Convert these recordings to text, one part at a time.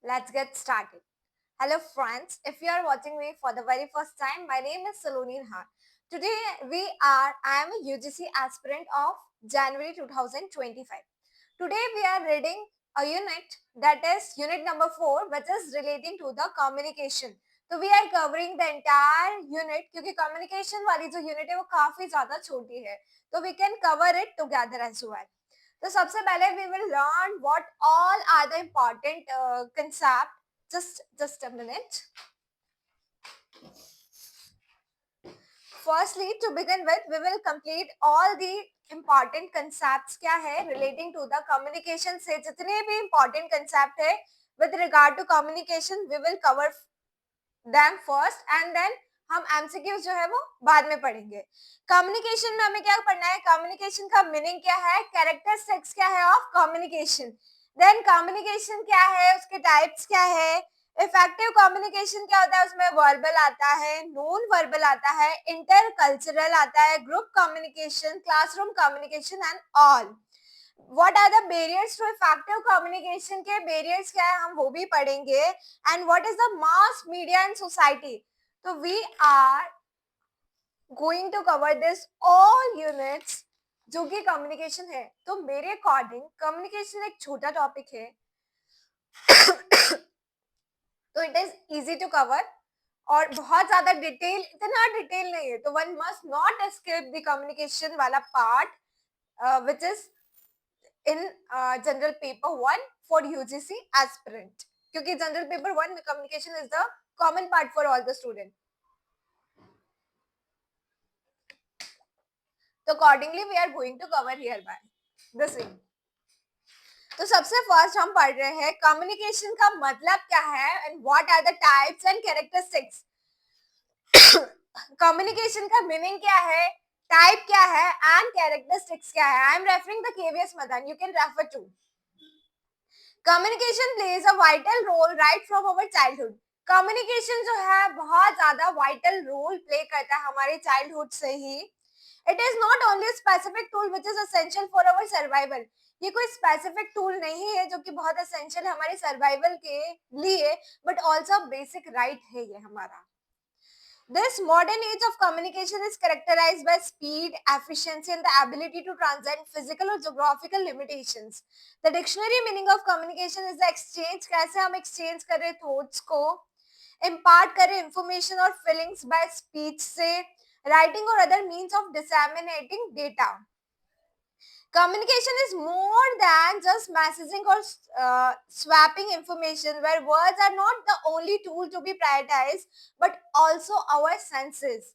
Let's get started. Hello, friends. If you are watching me for the very first time, my name is Saloni Rehan. Today, I am a UGC aspirant of January 2025. Today, we are reading a unit that is unit number 4, which is relating to the communication. तो we are covering the entire unit क्योंकि communication वाली जो unit है वो काफी ज्यादा छोटी है, तो we can cover it together as well. तो सबसे पहले we will learn what all are the important concept. Just a minute. Firstly, to begin with, we will complete all the important concepts क्या है relating to the communication से जितने भी important concept है with regard to communication we will cover them first and then हम MCQs जो है वो बाद में पढ़ेंगे. कम्युनिकेशन में हमें क्या पढ़ना है? कम्युनिकेशन का मीनिंग क्या है, कैरेक्टरिस्टिक्स क्या है ऑफ कम्युनिकेशन, देन कम्युनिकेशन क्या है, उसके टाइप्स क्या है, इफेक्टिव कम्युनिकेशन क्या होता है, उसमें वर्बल आता है, नॉन वर्बल आता है, इंटरकल्चरल आता है, group communication, classroom communication and all. What are the barriers to effective communication के barriers क्या है हम वो भी पढ़ेंगे. And what is the mass media and society. So we are going to cover this all units जो कि communication है. तो मेरे according communication एक छोटा topic है तो it is easy to cover और बहुत ज्यादा डिटेल इतना डिटेल नहीं है, तो one must not skip the communication वाला part which is in general paper 1 for UGC aspirant क्योंकि general paper 1 में communication is the common part for all the student. तो accordingly we are going to cover hereby the same. तो सबसे first हम पढ़ रहे हैं कम्युनिकेशन का मतलब क्या है and what are the types and characteristics. Communication का मीनिंग क्या है, टाइप क्या है एंड कैरेक्टरिस्टिक्स क्या है. I am referring the KVS method, you can refer to. Communication plays a vital role right from our childhood. Communication जो है बहुत ज्यादा वाइटल रोल प्ले करता है हमारे चाइल्डहुड से ही. It is not only specific tool which is essential for our survival. ये कोई स्पेसिफिक टूल नहीं है जो कि बहुत असेंशियल है हमारे सर्वाइवल के लिए, बट ऑल्सो बेसिक राइट है ये हमारा. This modern age of communication is characterized by speed, efficiency, and the ability to transcend physical or geographical limitations. The dictionary meaning of communication is the exchange. कैसे हम exchange कर रहे thoughts को, impart कर रहे information और feelings by speech से, writing or other means of disseminating data. Communication is more than just messaging or swapping information, where words are not the only tool to be prioritized, but also our senses.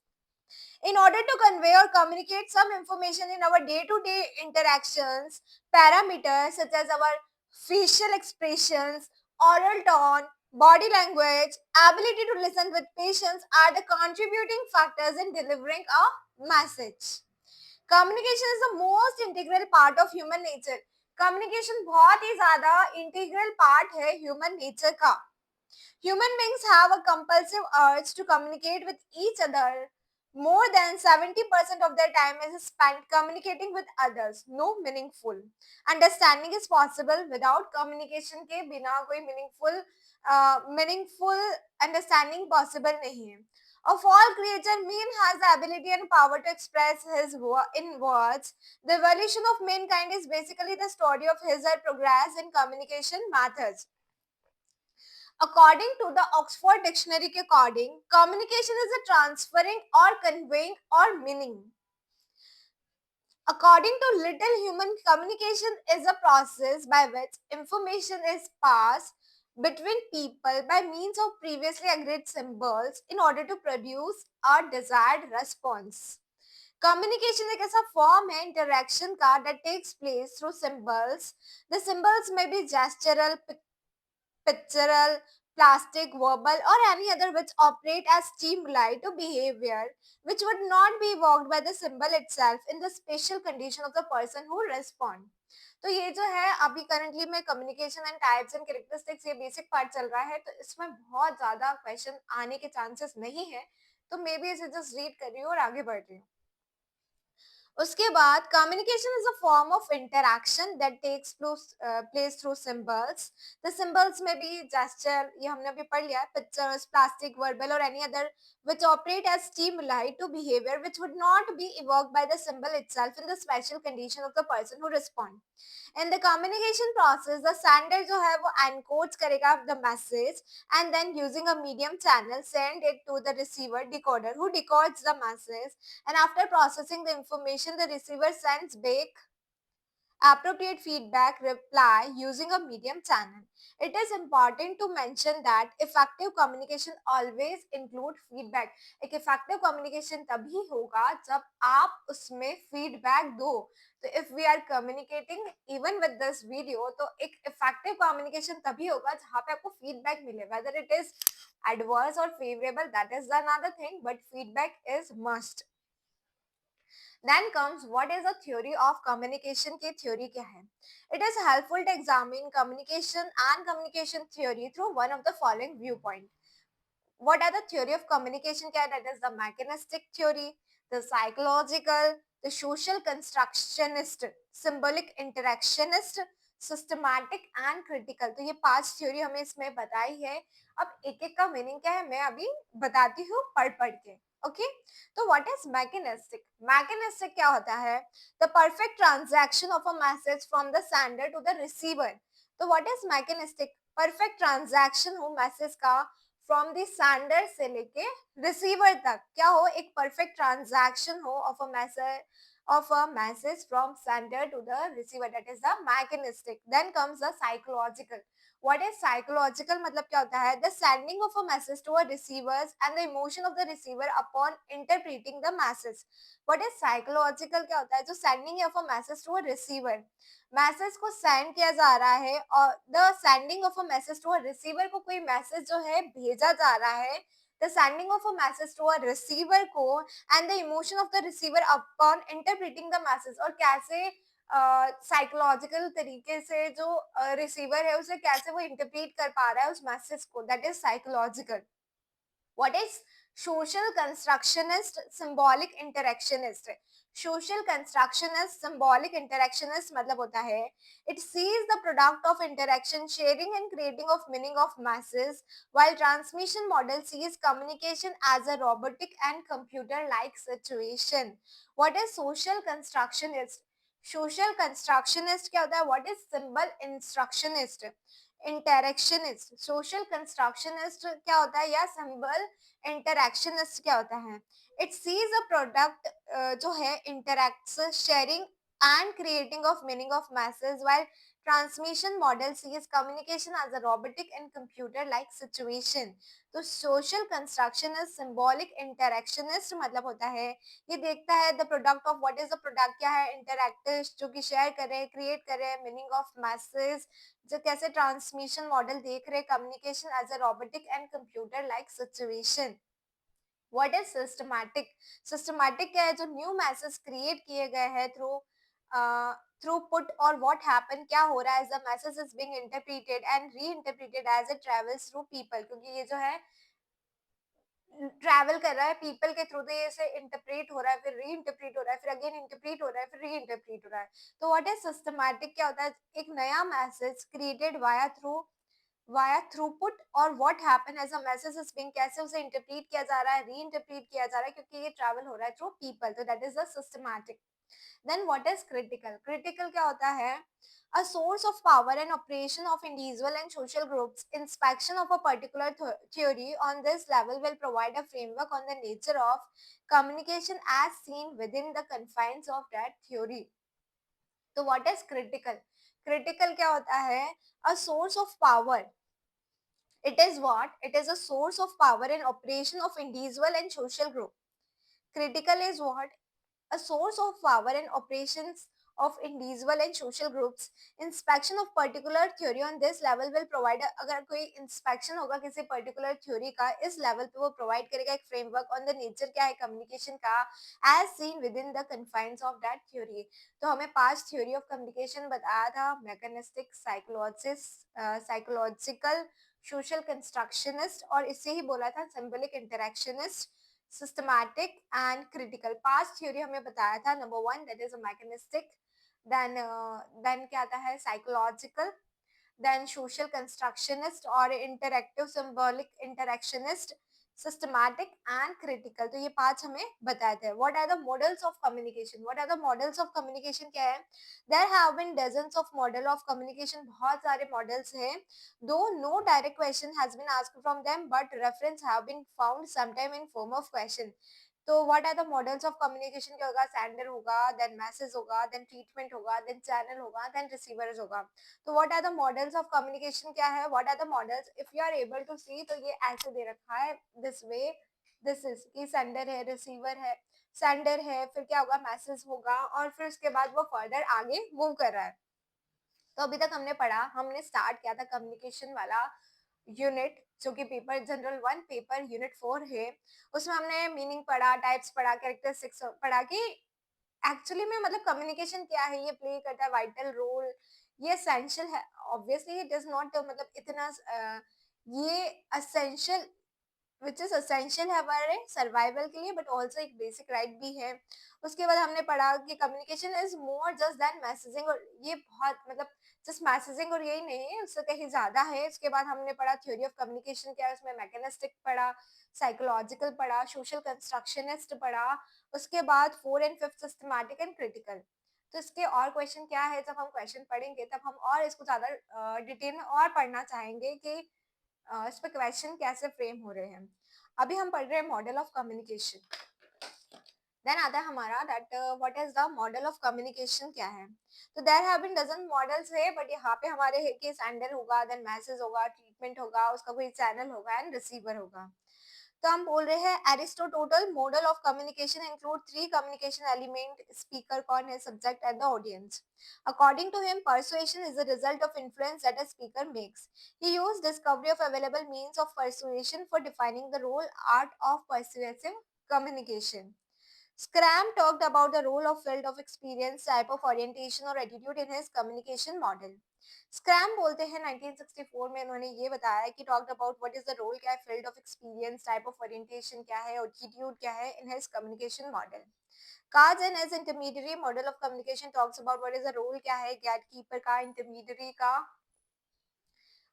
In order to convey or communicate some information in our day-to-day interactions, parameters such as our facial expressions, oral tone, body language, ability to listen with patience are the contributing factors in delivering a message. Communication is the most integral part of human nature. Communication बहुत ही ज्यादा integral part है human nature का. Human beings have a compulsive urge to communicate with each other. More than 70% of their time is spent communicating with others. No meaningful understanding is possible without communication के बिना कोई meaningful understanding possible नहीं है. Of all creature, man has the ability and power to express in words. The evolution of mankind is basically the story of his or her progress in communication methods. According to the Oxford Dictionary के according, communication is a transferring or conveying or meaning. According to Little Human, communication is a process by which information is passed between people by means of previously agreed symbols in order to produce a desired response. Communication एक ऐसा form है interaction का that takes place through symbols. The symbols may be gestural, pictorial, plastic, verbal, or any other which operate as stimuli to behavior which would not be evoked by the symbol itself in the special condition of the person who respond. तो ये जो है अभी currently में communication and types and characteristics ये basic part चल रहा है, तो इसमें बहुत ज्यादा क्वेश्चन आने के चांसेस नहीं है, तो मे बी इसे जस्ट रीड कर रही हूँ और आगे बढ़ रही हूँ. उसके बाद communication is a form of interaction that takes place through symbols. The symbols में भी जेस्चर, ये हमने अभी पढ़ लिया है, पिक्चर्स, प्लास्टिक, वर्बल और any other which operate as stimuli to behavior which would not be evoked by the symbol itself in the special condition of the person who respond. In the communication process, the sender जो है वो encodes करेगा the message and then using a medium channel send it to the receiver decoder who decodes the message, and after processing the information the receiver sends back appropriate feedback reply using a medium channel. It is important to mention that effective communication always include feedback. एक effective communication तभी होगा जब आप उसमें feedback दो. तो if we are communicating even with this video, तो एक effective communication तभी होगा जहाँ पे आपको feedback मिले. Whether it is adverse or favorable, that is another thing, but feedback is must. Then comes what is the theory of communication की theory क्या है? It is helpful to examine communication and communication theory through one of the following viewpoint. What are the theory of communication क्या है? That is the mechanistic theory, the psychological, the social constructionist, symbolic interactionist, systematic and critical. तो ये 5 theory हमें इसमें बताई है. अब एक एक का मीनिंग क्या है मैं अभी बताती हूँ पढ़ पढ़ के. ओके, तो व्हाट इज मैकेनिस्टिक? मैकेनिस्टिक क्या होता है? The perfect transaction of a message from the sender to the receiver. तो what is mechanistic? Perfect transaction हो मैसेज का फ्रॉम द सेंडर से लेके रिसीवर तक. क्या हो? एक परफेक्ट ट्रांजैक्शन हो of a message from sender to the receiver, that is the mechanistic. Then comes the psychological. What is psychological? मतलब क्या होता है? The sending of a message to a receivers and the emotion of the receiver upon interpreting the message. What is psychological? क्या होता है? जो sending of a message to a receiver, message को send किया जा रहा है और the sending of a message to a receiver को कोई मैसेज जो है भेजा जा रहा है, the sending of a message to a receiver को and the emotion of the receiver upon interpreting the message, और कैसे साइकोलॉजिकल तरीके से जो रिसीवर है उसे कैसे वो इंटरप्रेट कर पा रहा है उस मैसेज को, that is psychological. What is social constructionist, symbolic interactionist? Social constructionist, symbolic interactionist मतलब होता है it sees the product of interaction, sharing and creating of meaning of masses, while transmission model sees communication as a robotic and computer-like situation. What is social constructionist? Social constructionist क्या होता है? What is symbol instructionist? Interactionist. Social constructionist क्या होता है या symbol interactionist क्या होता है? इट सीज अ प्रोडक्ट जो है interacts sharing and creating of meaning of message, while transmission model sees communication as a robotic and computer like situation. तो सोशल कंस्ट्रक्शनिस्ट, सिंबॉलिक इंटरेक्शनिस्ट मतलब होता है ये देखता है the product of, what is the product क्या है? Interactive जो कि शेयर कर रहे हैं, क्रिएट कर रहे हैं मीनिंग ऑफ मैसेज, जो कैसे ट्रांसमिशन मॉडल देख रहे communication as a robotic and computer like situation. What is systematic? Systematic क्या है? जो न्यू मैसेज क्रिएट किए गए हैं थ्रू पुट, और व्हाट हैपन क्या हो रहा है as the message is being interpreted and reinterpreted as it travels through people, क्योंकि ये जो है ट्रैवल कर रहा है पीपल के थ्रू, तो ये से इंटरप्रेट हो रहा है, फिर री इंटरप्रेट हो रहा है, फिर अगेन इंटरप्रेट हो रहा है, फिर री इंटरप्रेट हो रहा है. तो व्हाट इज सिस्टमैटिक? क्या होता है? एक नया मैसेज क्रिएटेड वाया थ्रूपुट, और what happen as a message is being, कैसे उसे इंटरप्रेट किया जा रहा है, री इंटरप्रेट किया जा रहा है, क्योंकि ये ट्रैवल हो रहा है थ्रू पीपल, तो that is the systematic. Then what is critical? Critical क्या होता है? A source of power and operation of individual and social groups. Inspection of a particular theory on this level will provide a framework on the nature of communication as seen within the confines of that theory. तो what is critical? Critical क्या होता है? A source of power. It is what? It is a source of power and operation of individual and social group. Critical is what? A source of power and operations of individual and social groups. Inspection of particular theory on this level will provide, अगर कोई inspection होगा किसी particular theory का, इस level पे वो provide करेगा एक framework on the nature क्या है communication का, as seen within the confines of that theory. तो हमें 5 theory of communication बताया था, mechanistic, psychologist, psychological, social constructionist, और इससे ही बोला था symbolic interactionist, systematic and critical. Past theory हमें बताया था, number one that is a mechanistic, then क्या आता है साइकोलॉजिकल, then social constructionist और interactive symbolic interactionist, systematic and critical। तो ये पांच हमें बताए थे। what are the models of communication? what are the models of communication क्या है? there have been dozens of model of communication, बहुत सारे models हैं, though no direct question has been asked from them but reference have been found sometime in form of question। तो what are the models of communication क्या होगा? Sender होगा, then message होगा, then treatment होगा, then channel होगा, then receivers होगा। तो what are the models of communication क्या है? What are the models? If you are able to see, तो ये ऐसे दे रखा है दिस वे, दिस इज कि सेंडर है, रिसीवर है, सेंडर है, फिर क्या होगा? मैसेज होगा, और फिर उसके बाद वो फर्दर आगे मूव कर रहा है। तो अभी तक हमने पढ़ा, हमने स्टार्ट किया था कम्युनिकेशन वाला यूनिट, जो कि पेपर जनरल 1 पेपर यूनिट 4 है। उसमें हमने मीनिंग पढ़ा, टाइप्स पढ़ा, कैरेक्टरिस्टिक्स पढ़ा कि एक्चुअली में मतलब कम्युनिकेशन क्या है, ये प्ले करता है वाइटल रोल, ये एसेंशियल है। ऑब्वियसली इट इज नॉट मतलब इतना ये असेंशियल विच इज असेंशियल है हमारे सर्वाइवल के लिए, बट ऑल्सो एक बेसिक राइट भी है। उसके बाद हमने पढ़ा कि communication is more just than messaging, और ये बहुत मतलब जस्ट मैसेजिंग और यही नहीं है, उससे कहीं ज्यादा है। उसके बाद हमने पढ़ा थ्योरी ऑफ कम्युनिकेशन क्या है, उसमें मैकेनिस्टिक पढ़ा, साइकोलॉजिकल पढ़ा, सोशल कंस्ट्रक्शनिस्ट पढ़ा। उसके बाद 4 एंड 5 सिस्टमैटिक एंड क्रिटिकल। तो इसके और क्वेश्चन क्या है, जब हम क्वेश्चन पढ़ेंगे तब हम और इसको ज्यादा डिटेल में और पढ़ना चाहेंगे कि इस पे क्वेश्चन कैसे फ्रेम हो रहे हैं। अभी हम पढ़ रहे हैं मॉडल ऑफ कम्युनिकेशन। देन आता है हमारा that what is the model of communication क्या है। तो there have been dozen models है, बट यहाँ पे हमारे है कि सेंडर होगा, देन मैसेज होगा, ट्रीटमेंट होगा, उसका कोई चैनल होगा एंड रिसीवर होगा। तो हम बोल रहे हैं Aristotle model of communication include 3 communication element, speaker कौन है, subject and the audience. According to him persuasion is the result of influence that a speaker makes. He used discovery of available means of persuasion for defining the role art of persuasive communication. Scram talked about the role of field of experience, type of orientation और attitude in his communication model. Schramm बोलते हैं 1964 में उन्होंने ये बताया कि talked about what is the role क्या है, field of experience, type of orientation क्या है, एटीट्यूड क्या है in his communication model. Cards and as intermediary model of communication talks about what is the role क्या है गेट कीपर का, intermediary का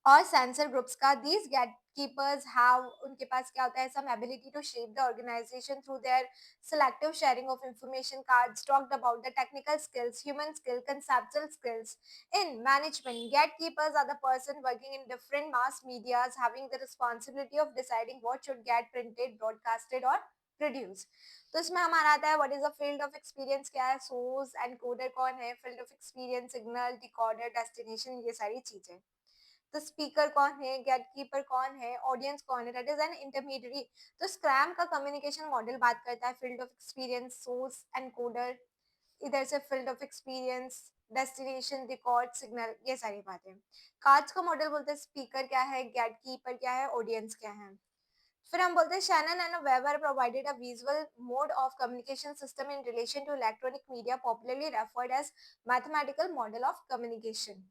और सेंसर ग्रुप्स का। दीज गेट कीपर्स हैव, उनके पास क्या होता है, सम ability to shape the organization through their selective sharing of information। cards talked about the technical skills, human skill, conceptual skills in management। gatekeepers are the person working in different mass medias having the responsibility of deciding what should get printed, broadcasted or produced। तो इसमें हमारा आता है what is the field of experience क्या है, source encoder कौन है, field of experience signal, decoder, destination, ये सारी चीजें। तो स्पीकर कौन है, गेटकीपर कौन है, ऑडियंस कौन है, दैट इज एन इंटरमीडियरी। तो स्क्रैम का कम्युनिकेशन मॉडल बात करता है field of experience, source encoder, इधर से field of experience, destination, record, signal, ये सारी बातें। कार्ड्स का मॉडल बोलते हैं स्पीकर क्या है, गेटकीपर क्या है, ऑडियंस क्या है। फिर हम बोलते हैं Shannon and Weber provided a visual mode of communication system in relation to electronic media, popularly referred as mathematical model of communication.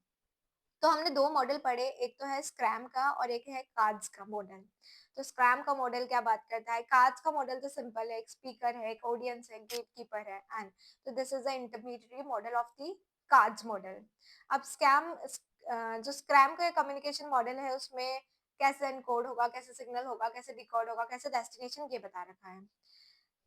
तो हमने दो मॉडल पढ़े, एक तो है स्क्रैम का और एक है कार्ड्स का मॉडल। तो स्क्रैम का मॉडल क्या बात करता है, कार्ड्स का मॉडल तो सिंपल है, एक स्पीकर है, एक ऑडियंस है, गेटकीपर है, एंड तो this is the intermediate model of the cards model. अब स्कैम जो स्क्रैम का कम्युनिकेशन मॉडल है उसमें कैसे एनकोड होगा, कैसे सिग्नल होगा, कैसे डिकोड होगा, कैसे डेस्टिनेशन, ये बता रखा है।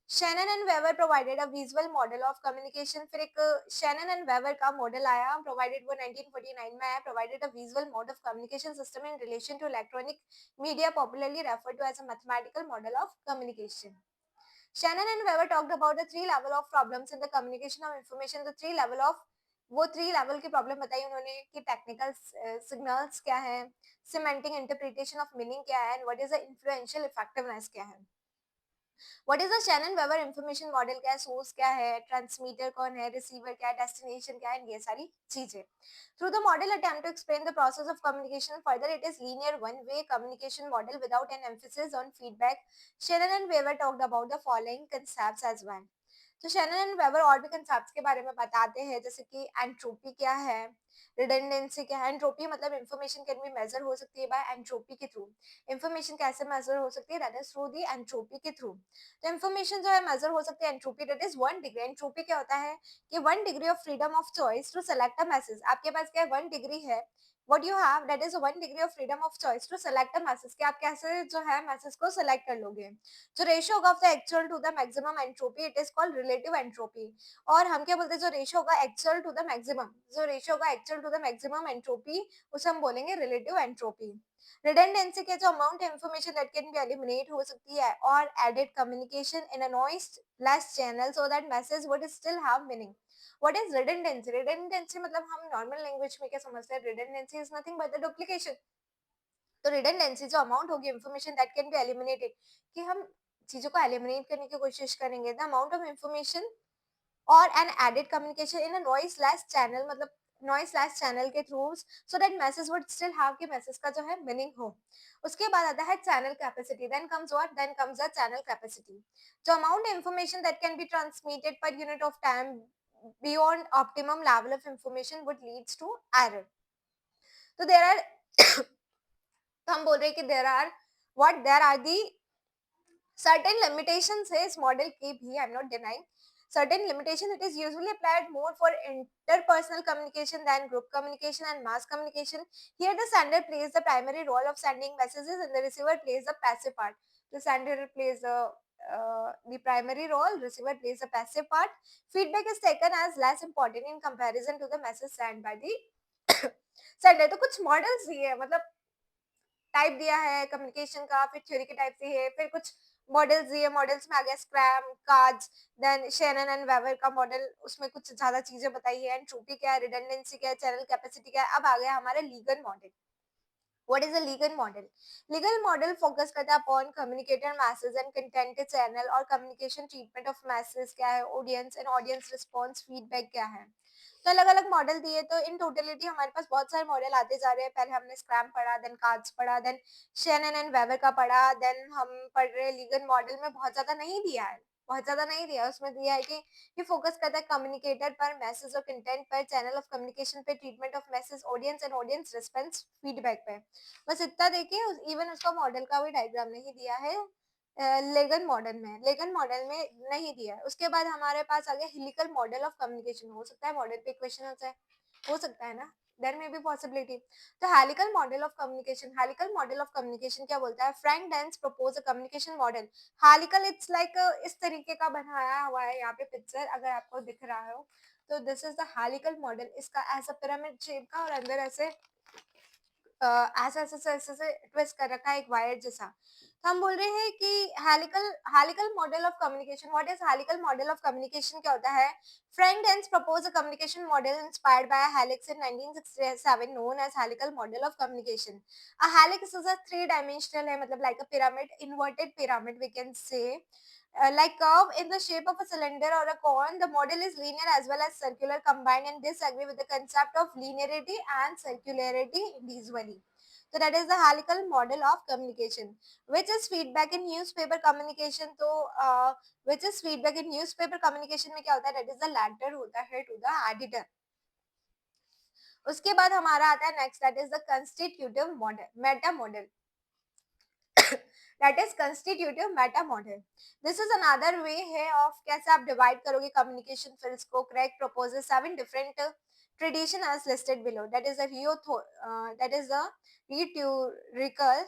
Shannon and Weaver provided a visual model of communication. फिर एक शैनन एंड वेवर का मॉडल आया, प्रोवाइडेड वो 1949 में आया, provided a visual mode of communication system in relation to electronic media, popularly referred to as a mathematical model of communication. Shannon and Weber talked about the 3 level of problems in the communication of information। the 3 level of, वो 3 level की problem बताई उन्होंने कि technical signals क्या है, semantic interpretation of meaning क्या है, and what is the influential effectiveness क्या है। What is the Shannon weber information model क्या है, सोर्स क्या है, ट्रांसमीटर कौन है, रिसीवर क्या है, डेस्टिनेशन क्या है, ये सारी चीजें। Through the model attempt to explain the process of communication further, it is linear one way communication model without an emphasis on feedback. Shannon and Weber talked about the following concepts as well. तो Shannon and Weber और भी concepts के बारे में बताते हैं, जैसे कि एंट्रोपी क्या है, रिडंडेंसी क्या है? एंट्रोपी मतलब इंफॉर्मेशन कैन बी मेजर हो सकती है बाय एंट्रोपी के थ्रू। इंफॉर्मेशन कैसे मेजर हो सकती है? That is through the entropy के थ्रू। तो इंफॉर्मेशन जो है मेजर हो सकती है entropy, that is 1 degree. Entropy क्या होता है कि 1 degree of freedom of choice to select a message. आपके पास क्या है? 1 डिग्री है। what you have that is 1 degree of freedom of choice to select a message कि आप कैसे जो है मैसेज को सेलेक्ट कर लोगे। जो रेशियो होगा of the actual to the maximum entropy it is called relative entropy. और हम क्या बोलते हैं? जो रेशियो होगा एक्चुअल टू द मैक्सिमम, जो रेशियो होगा actual to the maximum entropy, उसे हम बोलेंगे रिलेटिव एंट्रोपी। रिडंडेंसी के जो amount information that can be eliminate हो सकती है और added communication in a noiseless channel so that message would still have meaning. What is redundancy? Redundancy मतलब हम नॉर्मल लैंग्वेज में क्या समझते हैं? Redundancy is nothing but the duplication. तो रिडंडेंसी जो अमाउंट होगी information that can be eliminated, कि हम चीजों को एलिमिनेट करने की कोशिश करेंगे। द अमाउंट ऑफ इंफॉर्मेशन और an added communication in a noiseless channel, मतलब नॉइस लेस चैनल के through so that message would still have, कि मैसेज का जो है मीनिंग हो। उसके बाद आता है channel capacity. Then comes what? Then comes the channel capacity. जो amount information that can be transmitted per unit of time beyond optimum level of information would leads to error. तो there are तो हम बोल रहे हैं कि there are the certain limitations है इस मॉडल की भी। I am not denying certain limitation. It is usually applied more for interpersonal communication than group communication and mass communication. Here the sender plays the primary role of sending messages and the receiver plays the passive part. The sender plays the primary role, receiver plays the passive part. Feedback is taken as less important in comparison to the message sent by the sender. तो कुछ models दिए है, मतलब type दिया है communication का, फिर theory के टाइप से है, फिर कुछ मॉडल्स दिए। मॉडल्स में आ गया Schramm, cards, then Shannon and Weaver का मॉडल, उसमें कुछ ज्यादा चीजें बताई है। एंट्रोपी क्या है, रिडंडेंसी क्या है, चैनल कैपेसिटी क्या है। अब आ गया हमारा legal model. What is a legal model? Legal model focus करता है upon communicator masses and content channel और communication treatment of masses क्या है, audience and audience response feedback क्या है। तो अलग अलग मॉडल दिए। तो इन टोटलिटी हमारे पास बहुत सारे मॉडल आते जा रहे हैं। पहले हमने स्क्रैम पढ़ा, देन कार्ड्स पढ़ा, देन शेनन एंड वेवर का पढ़ा, देन हम पढ़ रहे लीगल मॉडल में बहुत ज्यादा नहीं दिया है, बहुत ज्यादा नहीं दिया। उसमें दिया है कि ये फोकस करता है कम्युनिकेटर पर, मैसेज और कंटेंट पर, चैनल ऑफ कम्युनिकेशन पे, treatment of message, audience and audience response feedback पे। बस इतना देखिए। इवन उसका मॉडल का भी डायग्राम नहीं दिया है लेगन मॉडल में, लेगन मॉडल में नहीं दिया है। उसके बाद हमारे पास आ गया हेलिकल मॉडल ऑफ कम्युनिकेशन। हो सकता है मॉडल पे क्वेश्चन हो सकता है ना, देयर मे बी पॉसिबिलिटी। तो helical model of communication, helical model of communication क्या बोलता है? Frank Dance propose a communication model. Helical it's like इस तरीके का बनाया हुआ है यहाँ पे पिक्चर, अगर आपको दिख रहा हो तो this is the helical model. इसका ऐसा पिरामिड शेप का और अंदर ऐसे ऐसा ऐसा ऐसे ऐसे ट्विस्ट कर रखा है एक वायर जैसा। तो हम बोल रहे हैं कि helical helical model of communication. What is helical model of communication? क्या होता है? Frank Dance propose a communication model inspired by helix in 1967 known as helical model of communication. A helix is a three dimensional है, मतलब like a pyramid, inverted pyramid we can say, like curve in the shape of a cylinder or a cone. The model is linear as well as circular combined and disagree with the concept of linearity and circularity individually. So that is the helical model of communication. Which is feedback in newspaper communication? तो which is feedback in newspaper communication में क्या होता है? That is the latter होता है to the editor. उसके बाद हमारा आता है next, that is the constitutive model, meta model. That is constitutive meta model. This is another way है of कैसे आप divide करोगे communication fields को। Craig proposes 7 different tradition as listed below. That is the rhetorical,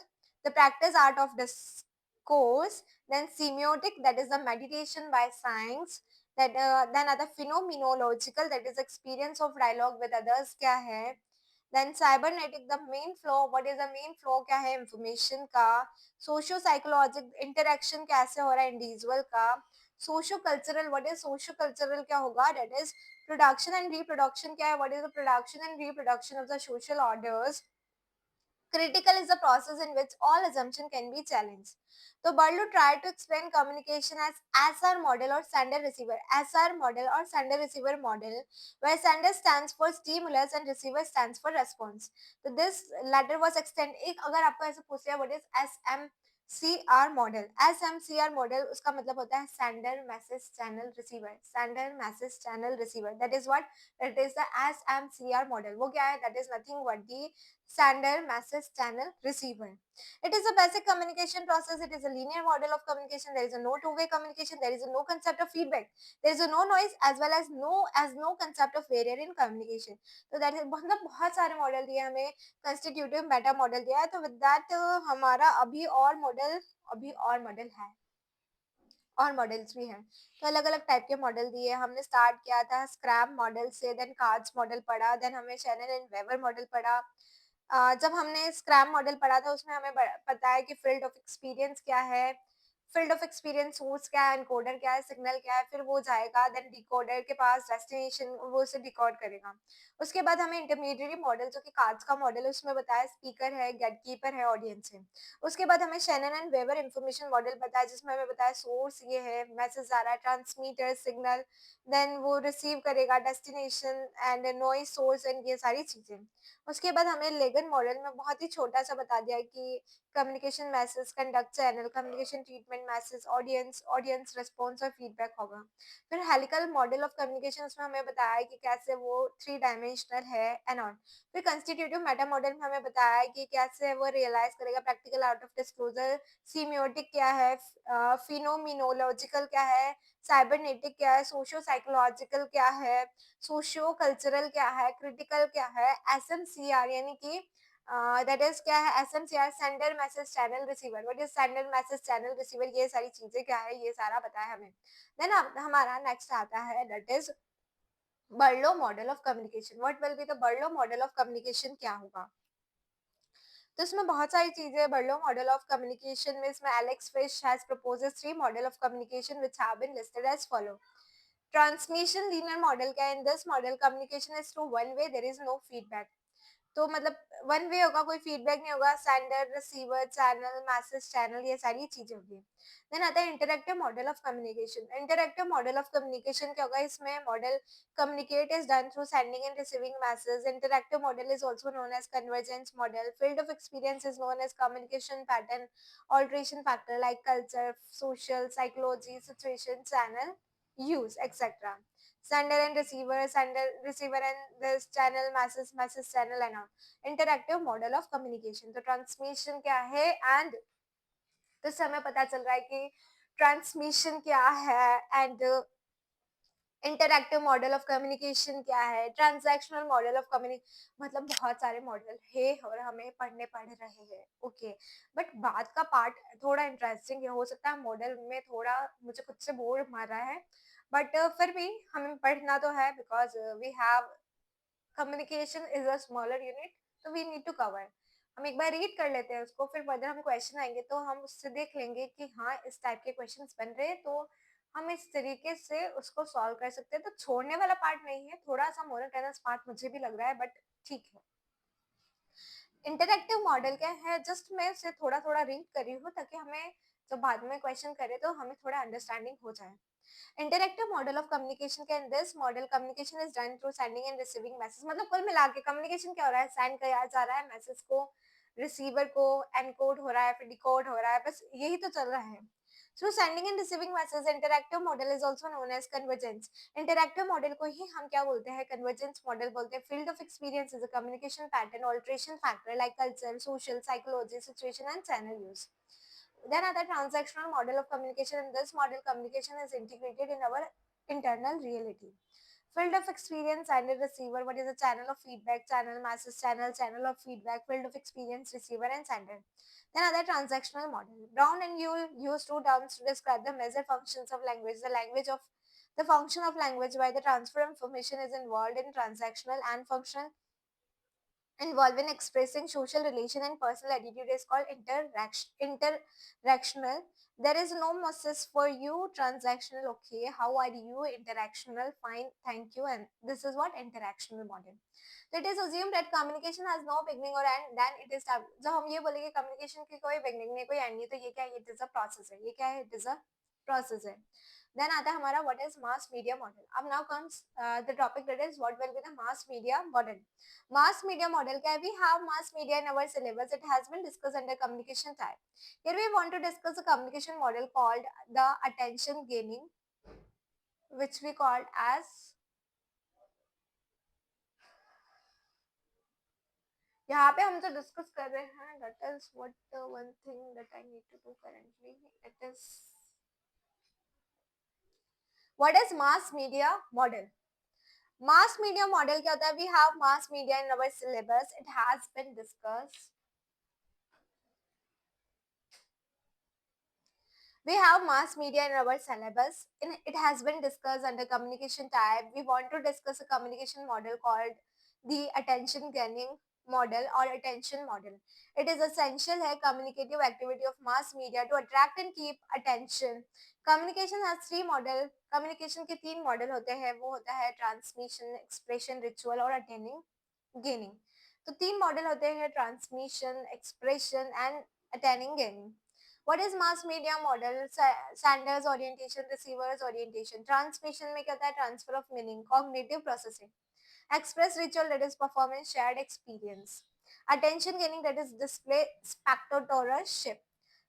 the practice art of discourse, then semiotic, that is the meditation by science, that then other phenomenological, that is experience of dialogue with others क्या है, then cybernetic, the main flow, what is the main flow क्या है information का, socio psychologic interaction कैसे हो रहा है individual का, socio cultural, what is socio cultural क्या होगा? That is production and reproduction क्या है? What is the production and reproduction of the social orders. Critical is the process in which all assumption can be challenged. So Barlow tried to explain communication as SR model or sender receiver, SR model or sender receiver model, where sender stands for stimulus and receiver stands for response. So this latter was extended. एक अगर आपको ऐसे पूछ लिया what is SM SMCR model, SMCR model उसका मतलब होता है sender message channel receiver, sender message channel receiver, that is what, that is the SMCR model. वो क्या है? That is nothing but the sender message channel receiver. It is a basic communication process. It is a linear model of communication. There is a no two-way communication. There is a no concept of feedback. There is a no noise as well as no concept of barrier in communication. तो that is मतलब बहुत सारे model दिए हमें, constitutive Meta model दिया है। तो with that हमारा अभी और मॉडल है, और मॉडल्स भी हैं। तो अलग अलग टाइप के मॉडल दिए। हमने स्टार्ट किया था स्क्रैम मॉडल से, देन कार्ड्स मॉडल पढ़ा, देन हमने शैनन एंड वेवर मॉडल पढ़ा। जब हमने स्क्रैम मॉडल पढ़ा था उसमें हमें पता है कि फील्ड ऑफ एक्सपीरियंस क्या है, फील्ड ऑफ एक्सपीरियंस सोर्स क्या है, एनकोडर क्या है, सिग्नल क्या है, फिर वो जाएगा देन डिकोडर के पास डेस्टिनेशन, वो उसे डिकोड करेगा। उसके बाद हमें इंटरमीडिएट मॉडल जो कि कार्ड्स का मॉडल है उसमें बताया स्पीकर है, गेटकीपर है, ऑडियंस है। उसके बाद हमें Shannon and Weaver information model बताया जिसमें हमें बताया सोर्स ये है, मैसेज आ रहा है, ट्रांसमीटर सिग्नल, देन वो रिसीव करेगा, destination and noise source and ये सारी चीजें। उसके बाद हमें लेगन मॉडल में बहुत ही छोटा सा बता दिया कि communication message, conduct channel, communication treatment message, audience, audience response और फीडबैक होगा। फिर हेलिकल मॉडल ऑफ कम्युनिकेशन उसमें हमें बताया है कि कैसे वो 3 डायमेंशनल है एंड ऑन। फिर कंस्टिट्यूटिव मेटा मॉडल में हमें बताया है कि कैसे वो रियलाइज करेगा, प्रैक्टिकल आउट ऑफ डिस्क्लोजर, सीमियोटिक क्या है, फिनोमिनोलॉजिकल क्या है, साइबरनेटिक क्या है, सोशियो साइकोलॉजिकल क्या है, सोशियो कल्चरल क्या है, क्रिटिकल क्या है, SMCR यानी कि दैट इज क्या है, SMCR sender message channel receiver, what is sender message channel receiver, ये सारी चीजें क्या है ये सारा बताया हमें। देन हमारा नेक्स्ट आता है that is बर्लो model of communication. What will be the बर्लो model of communication, क्या होगा? तो इसमें बहुत सारी चीजें। बर्लो मॉडल ऑफ कम्युनिकेशन में इसमें Alex Fiske has proposes 3 model of communication which have been listed as follow. Transmission linear model क्या है? In this model communication is through one way, there is no feedback. तो मतलब one way होगा, कोई feedback नहीं होगा, sender receiver channel message channel ये सारी चीजें होगी। देन आता है interactive model of communication. Interactive model of communication क्या होगा? इसमें model communicate is done through sending and receiving message. Interactive model is also known as convergence model. Field of experience is known as communication pattern, alteration factor like culture, social, psychology, situation, channel use, etc. Sender receiver and this channel message channel and all। interactive model of communication। तो transmission क्या है and तो हमें पता चल रहा है कि ट्रांसमिशन क्या है and interactive model of communication क्या है, ट्रांजैक्शनल मॉडल ऑफ कम्युनिकेशन, मतलब बहुत सारे मॉडल है और हमें पढ़ने पड़ रहे हैं। ओके, बट बाद का पार्ट थोड़ा इंटरेस्टिंग है, हो सकता है मॉडल में थोड़ा मुझे खुद से बोर मार रहा है, बट फिर भी हमें पढ़ना तो है because we have communication is a smaller unit, तो वी नीड टू कवर। हम एक बार रीड कर लेते हैं उसको, फिर फर्दर हम क्वेश्चन आएंगे तो हम उससे देख लेंगे कि हाँ इस टाइप के क्वेश्चंस बन रहे हैं, तो हम इस तरीके से उसको सॉल्व कर सकते हैं। तो छोड़ने वाला पार्ट नहीं है, थोड़ा सा मोनोटोनस पार्ट मुझे भी लग रहा है, बट ठीक है। इंटरएक्टिव मॉडल क्या है? जस्ट मैं उसे थोड़ा थोड़ा रीड कर रही हूँ ताकि हमें जब बाद में क्वेश्चन करे तो हमें थोड़ा अंडरस्टैंडिंग हो जाए। इंटरएक्टिव मॉडल ऑफ कम्युनिकेशन के इन this model communication is done through sending and receiving message. मतलब कुल मिला के कम्युनिकेशन क्या हो रहा है? सेंड किया जा रहा है मैसेज को, रिसीवर को एनकोड हो रहा है, फिर डिकोड हो रहा है, बस यही तो चल रहा है। Through sending and receiving message interactive model is also known as convergence. Interactive model को ही हम क्या बोलते हैं? कन्वर्जेंस मॉडल बोलते हैं। Field of experience is a communication pattern, alteration factor like culture, social, psychology, situation and channel use. Then other transactional model of communication. In this model, communication is integrated in our internal reality. Field of experience and receiver. What is a channel of feedback? Channel message channel, channel of feedback, field of experience, receiver and sender. Then other transactional model. Brown and Yule use 2 terms to describe the major functions of language. The language of the function of language by the transfer of information is involved in transactional and functional involved in expressing social relation and personal attitude is called interactional. There is no message for you. Transactional, okay, how are you? Interactional, fine, thank you, and this is what interactional model. So it is assumed that communication has no beginning or end, then it is जब हम ये बोलेंगे communication की कोई beginning नहीं कोई end नहीं, तो ये क्या है? It is a process है। ये क्या है? It is a प्रोसेस है. देन आता है हमारा what is mass media model. अब now comes the topic that is what will be the mass media model. Mass media model. Can we have mass media in our syllabus? It has been discussed under communication type. Here we want to discuss a communication model called the attention gaining, which we called as, यहाँ पे हम जो discuss कर रहे हैं that is what the one thing that I need to do currently. It is what is mass media model. Mass media model क्या होता है? We have mass media in our syllabus. It has been discussed. We have mass media in our syllabus. It has been discussed under communication type. We want to discuss a communication model called the attention gaining model or attention model. It is essential है communicative activity of mass media to attract and keep attention. Communication has three model. Communication के तीन model होते हैं. वो होता है transmission, expression, ritual और attaining gaining. तो तीन मॉडल होते हैं, transmission, expression and attaining gaining. What is mass media model? Senders orientation, receivers orientation. Transmission में क्या होता है? Transfer of meaning, cognitive processing. Express ritual, that is performance, shared experience. Attention gaining, that is display, spectatorship.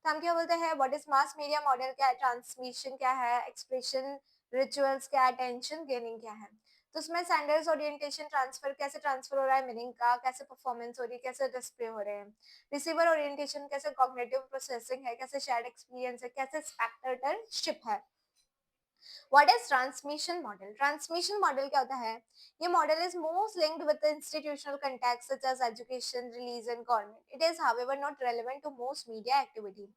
तो हम क्या बोलते हैं? What is mass media model? क्या है? Transmission क्या है? Expression, rituals क्या है? Attention gaining क्या है? तो उसमें सैंडर्स ओरिएंटेशन, ट्रांसफर कैसे ट्रांसफर हो रहा है मीनिंग का, कैसे परफॉर्मेंस हो रही है, कैसे डिस्प्ले हो रहे हैं. रिसीवर ओरिएंटेशन कैसे कॉग्निटिव प्रोसेसिंग है, कैसे शेयर्ड एक्सपीरियंस है, कैसे स्पेक्टेटरशिप है. What is transmission model. Transmission model क्या होता है? ये model is most linked with institutional context such as education, religion and government. It is however not relevant to most media activity.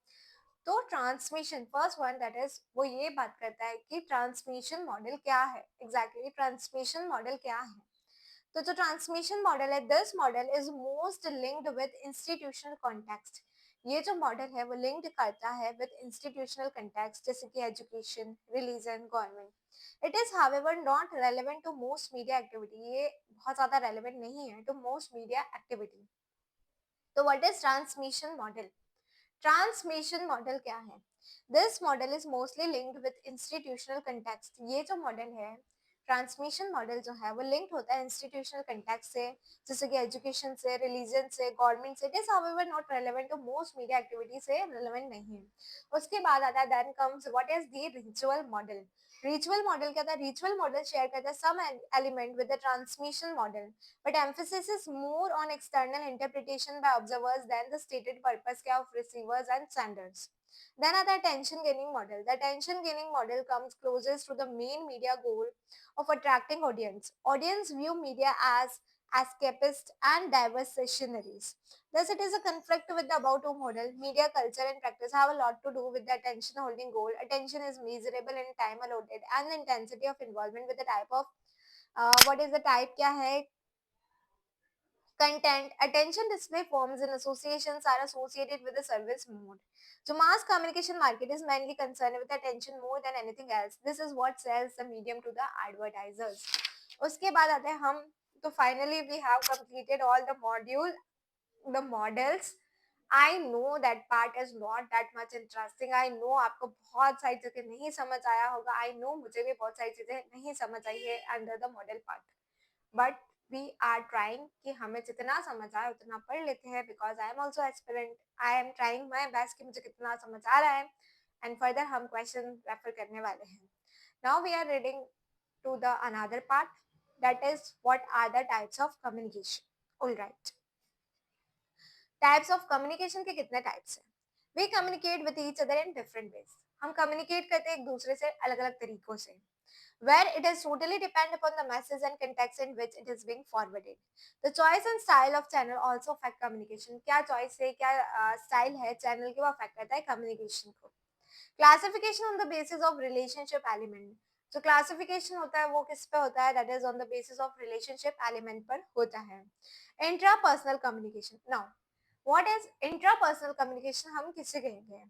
तो transmission first one that is वो ये बात करता है कि ट्रांसमिशन मॉडल क्या है. एग्जैक्टली ट्रांसमिशन मॉडल क्या है. तो जो ट्रांसमिशन मॉडल है, this model is most linked with institutional context. ये जो मॉडल है वो लिंक्ड करता है विद इंस्टीट्यूशनल कॉन्टेक्स्ट जैसे कि education, religion, government. It is however not relevant to most media activity. ये बहुत ज्यादा रेलेवेंट नहीं है टू मोस्ट मीडिया एक्टिविटी. तो what is transmission model. Transmission model क्या है? This model is mostly linked with institutional context. ये जो मॉडल है, ट्रांसमिशन मॉडल जो है वो लिंक्ड होता है इंस्टीट्यूशनल कंटेक्स्ट से, जैसे कि एजुकेशन से, रिलीजन से, गवर्नमेंट से. It is however not relevant to most media activity से रेलेवेंट नहीं है. उसके बाद आता है then comes what is the ritual model. Ritual model क्या था? रिचुअल मॉडल शेयर करता है some element with the transmission model, but emphasis is more on external interpretation by observers than the stated purpose of receivers and senders. Then the attention gaining model. The attention gaining model comes closest to the main media goal of attracting audience. Audience view media as escapist and diversionaries. Thus, it is a conflict with the above two model. Media culture and practice have a lot to do with the attention holding goal. Attention is measurable in time allotted and the intensity of involvement with the type of what is the type क्या है content. Attention display forms and associations are associated with the service mode. So mass communication market is mainly concerned with attention more than anything else. This is what sells the medium to the advertisers. उसके बाद आते हैं हम. तो finally we have completed all the models. I know that part is not that much interesting. I know आपको बहुत सारी चीजें नहीं समझ आया होगा. I know मुझे भी बहुत सारी चीजें नहीं समझ आई है under the model part. But we are trying कि हमें जितना समझ आए उतना पढ़ लेते हैं, because I am also aspirant. I am trying my best कि मुझे कितना समझ आ रहा है, and further हम question refer करने वाले हैं. Now we are reading to the another part, that is what are the types of communication. All right. Types of communication के कितने types हैं? We communicate with each other in different ways. हम communicate करते हैं एक दूसरे से अलग-अलग तरीकों से. Where it is totally depend upon the message and context in which it is being forwarded. The choice and style of channel also affect communication. क्या choice है, क्या style है channel की, वो affect करता है communication को. Classification on the basis of relationship element. जो classification होता है वो किस पे होता है? That is on the basis of relationship element पर होता है. Intrapersonal communication. Now, what is intrapersonal communication? हम किसे कहेंगे?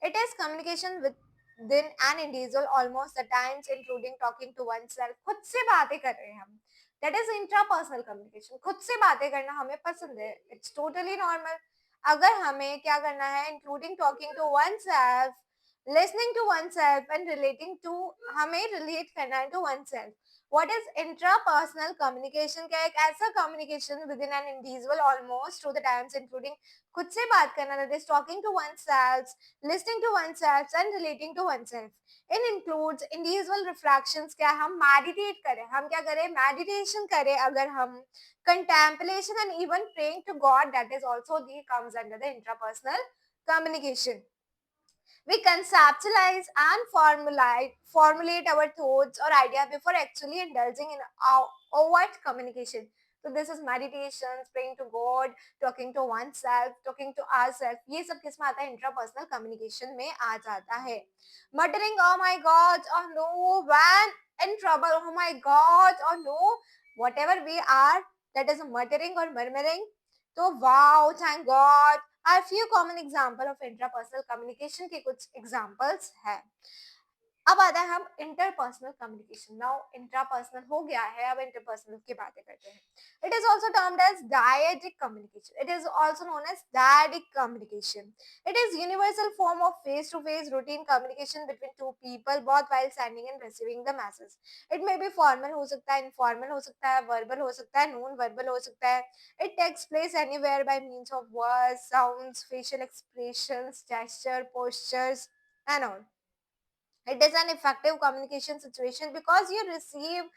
It is communication within an individual almost at times including talking to oneself. खुद से बातें कर रहे हैं हम. That is intrapersonal communication. खुद से बातें करना हमें पसंद है. It's totally normal. अगर हमें क्या करना है, including talking to oneself, listening to oneself and relating to, हमें रिलेट करना है to oneself. What is intrapersonal communication? क्या एक ऐसा communication within an individual almost through the times including खुद से बात करना, that is talking to oneself, listening to oneself and relating to oneself. It includes individual reflections. क्या हम meditate करें, हम क्या करें, meditation करें, अगर हम contemplation and even praying to God, that is also the comes under the intrapersonal communication. We conceptualize and formulate our thoughts or idea before actually indulging in overt communication. So this is meditations, praying to God, talking to oneself, talking to ourselves. ये सब किस में आता है, intrapersonal communication में आ जाता है. Muttering, oh my God, or no, when in trouble, oh my God, or no, whatever we are, that is muttering or murmuring. तो wow, thank God, are few common example of intrapersonal communication के कुछ examples है. अब आता है हम interpersonal communication. Now intrapersonal हो गया है, अब इंटरपर्सनल की बातें करते हैं. It is also termed as dyadic communication. It is also known as dyadic communication. It is universal form of face to face routine communication between two people both while sending and receiving the message. It may be formal हो सकता है, informal हो सकता है, verbal हो सकता है, non verbal हो सकता है. It takes place anywhere by means of words, sounds, facial expressions, gesture, postures and all. It is an effective communication situation because you receive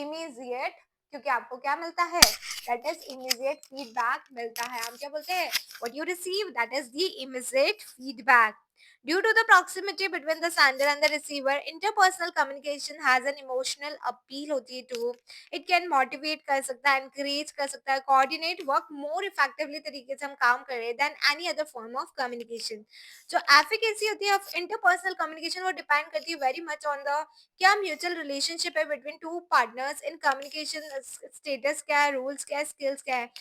immediate, क्योंकि आपको क्या मिलता है, that is immediate feedback मिलता है. हम क्या बोलते हैं, what you receive, that is the immediate feedback. Due to the proximity between the sender and the receiver, interpersonal communication has an emotional appeal होती है too. It can motivate कर सकता है, encourage कर सकता है, coordinate work more effectively तरीके से हम काम कर रहे हैं than any other form of communication. जो एफिकेसी होती है ऑफ इंटरपर्सनल कम्युनिकेशन, वो डिपेंड करती है वेरी मच ऑन द क्या म्यूचुअल रिलेशनशिप है between two partners in communication. Status क्या है, रूल्स क्या है, स्किल्स क्या है.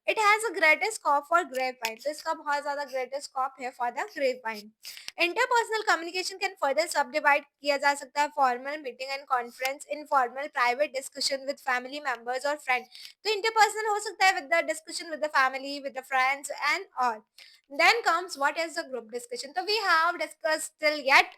It has a greater scope for grapevine, तो इसका बहुत ज्यादा ग्रेटर स्कोप है for the grapevine. Interpersonal communication can further subdivide किया जा सकता है, formal meeting and conference, informal private discussion with family members और फ्रेंड. तो इंटरपर्सनल हो सकता है with the discussion with the family, with the friends and all. Then comes what is the group discussion. So we have discussed till yet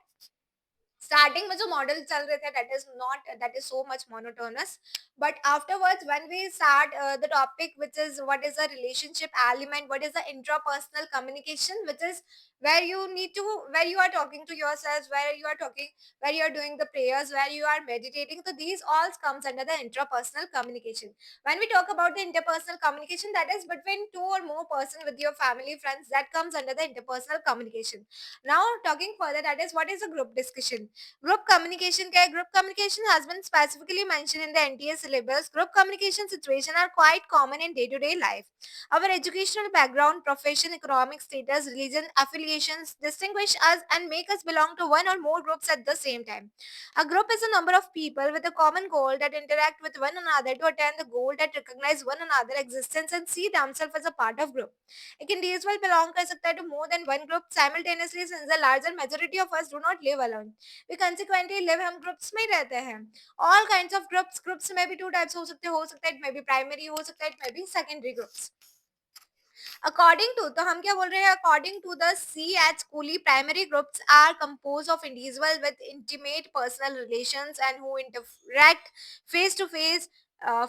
starting में जो model चल रहे थे, that is not, that is so much monotonous. But afterwards when we start the topic which is what is the relationship element, what is the intrapersonal communication, which is where you need to, where you are talking to yourselves, where you are talking, where you are doing the prayers, where you are meditating. So these all comes under the intrapersonal communication. When we talk about the interpersonal communication, that is between two or more person with your family, friends, that comes under the interpersonal communication. Now talking further, that is what is a group discussion. Group communication क्या है? Group communication has been specifically mentioned in the NTA syllabus. Group communication situations are quite common in day-to-day life. Our educational background, profession, economic status, religion, affiliations distinguish us and make us belong to one or more groups at the same time. A group is a number of people with a common goal that interact with one another to attain the goal, that recognize one another existence and see themselves as a part of group. एक individual belong कर सकता है to more than one group simultaneously, since the larger majority of us do not live alone. We consequently live, हम groups में ही रहते हैं. All kinds of groups, groups में भी two types हो सकते हैं, it may be primary हो सकता है, it may be secondary groups. According to, तो हम क्या बोल रहे हैं, according to the C.H. Cooley, primary groups are composed of individuals with intimate personal relations and who interact face to face,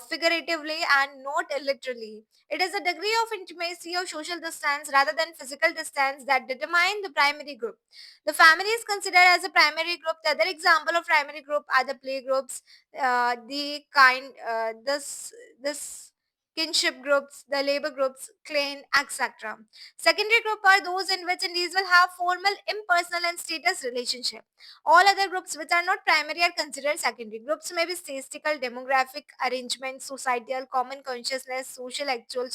figuratively and not literally. It is the degree of intimacy of social distance rather than physical distance that determine the primary group. The family is considered as a primary group. The other example of primary group are the play groups, the kind, this kinship groups, the labor groups, clan, etc. Secondary group are those in which individuals have formal, impersonal and status relationship. All other groups which are not primary are considered secondary. Groups may be statistical, demographic arrangement, societal, common consciousness, social, actual,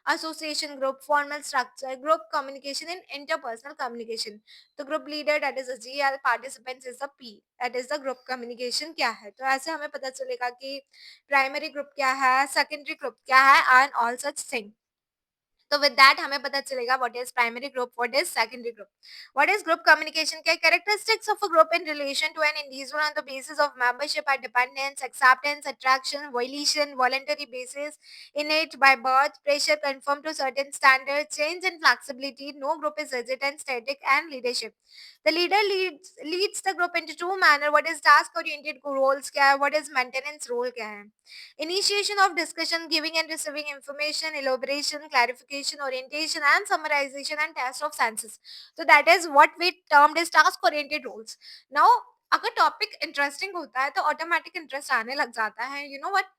association group, formal structure, group communication and interpersonal communication. तो group leader that is GL, participants is the P, that is the group communication क्या है. तो ऐसे हमें पता चलेगा कि primary group क्या है, सेकेंडरी ग्रुप क्या है एंड ऑल सच थिंग. तो विद दैट हमें पता चलेगा what is primary group, what is secondary group, what is group communication, क्या characteristics of a group in relation to an individual on the basis of membership are dependence, acceptance, attraction, violation, voluntary basis, innate by birth, pressure conform to certain standards, change in flexibility, no group is rigid and static, and leadership. The leader leads the group into two manner, what is task oriented roles क्या है, what is maintenance role क्या है. Initiation of discussion, giving and receiving information, elaboration, clarification, orientation, and summarization, and test of senses. So that is what we termed as task-oriented roles. Now, अगर topic interesting होता है तो automatic interest आने लग जाता है. You know what,